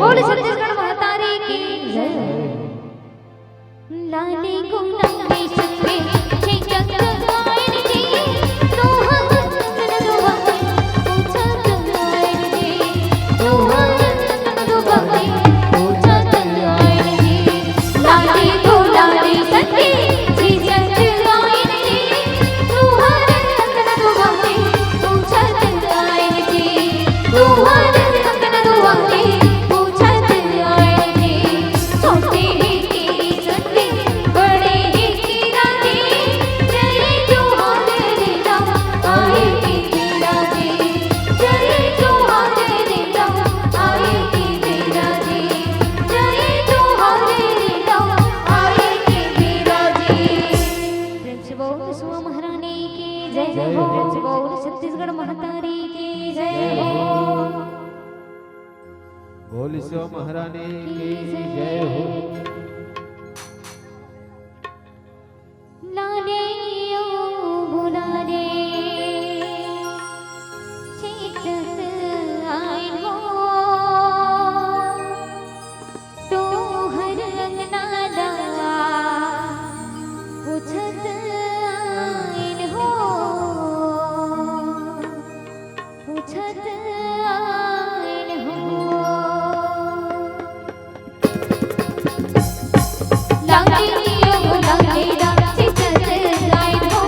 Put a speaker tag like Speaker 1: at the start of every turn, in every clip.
Speaker 1: बोल छत्तीसगढ़ महतारी की जय। लाली गुलाबी सफे छे चंद्रायन जी दोहा नंदन दुबके पूछा चंद्रायन जी दोहा नंदन दुबके पूछा चंद्रायन जी। लाली गुलाबी सफे छे चंद्रायन जी दोहा नंदन दुबके पूछा चंद्रायन जी दोहा नंदन दुबके पूछा चंद्रायन जी। छोटे ही की सती बड़े ही की रानी जय जोहार देता आए की तेरा जी जय जोहार देता आए की तेरा जी जय जोहार देता आए की तेरा जी। प्रेम से बोल सुआ महारानी की जय हो। प्रेम से बोल छत्तीसगढ़ महतारी की जय हो।
Speaker 2: बोल सो महारानी की जय हो।
Speaker 1: लाले ओ बुलाले चेतत आइन हो तो हर अंगना ला पूछत आइन हो पूछत आइन हो। लाली ओ बुलाले ला चेतत आइन हो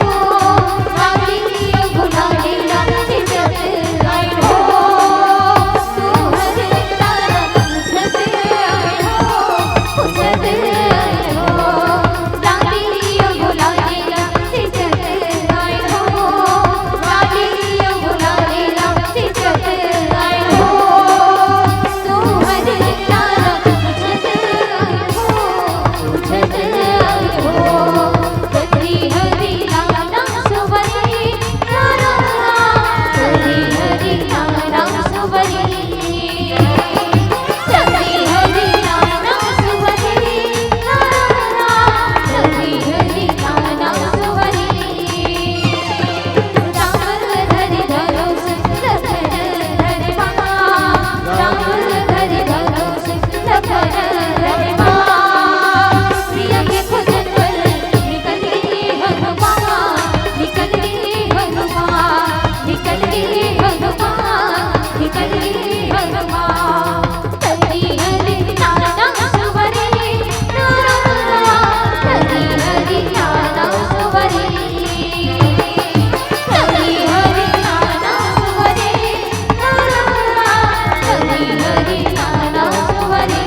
Speaker 1: लाली ओ बुलाले ला चेतत आइन हो तो हर अंगना ला पूछत आइन हो पूछत आइन हो। लाली ओ बुलाले ला चेतत आइन हो लाली ओ बुलाले ला चेतत आइन हो तो हर अंगना ला पूछत आइन हो पूछत आइन हो। कदी हरि नाना सुबरी नाना कदी हरि नाना सुबरी कदी हरि नाना सुबरी नाना कदी हरि नाना सुबरी। राम धरि धनुष लखन धरि बाण राम धरि धनुष लखन धरि बाण। प्रिय के खुदन पर निकल गए भगवान निकल गए भगवान निकल गए भगवान निकल गए भगवान। कदी हरि नाना सुबरी नाना कदी हरि नाना सुबरी कदी हरि नाना सुबरी नाना कदी हरि नाना सुबरी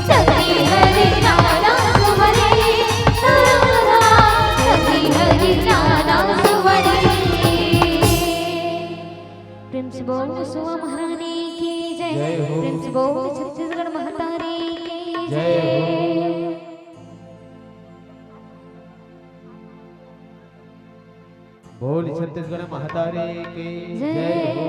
Speaker 1: कदी हरि नाना सुबरी नाना कदी हरि नाना सुबरी। प्रेम से बोल सुआ महारानी की जय।
Speaker 2: जय हो।
Speaker 1: प्रेम से बोल छत्तीसगढ़ महतारी की
Speaker 2: जय हो। बोल छत्तीसगढ़ महतारी की जय हो।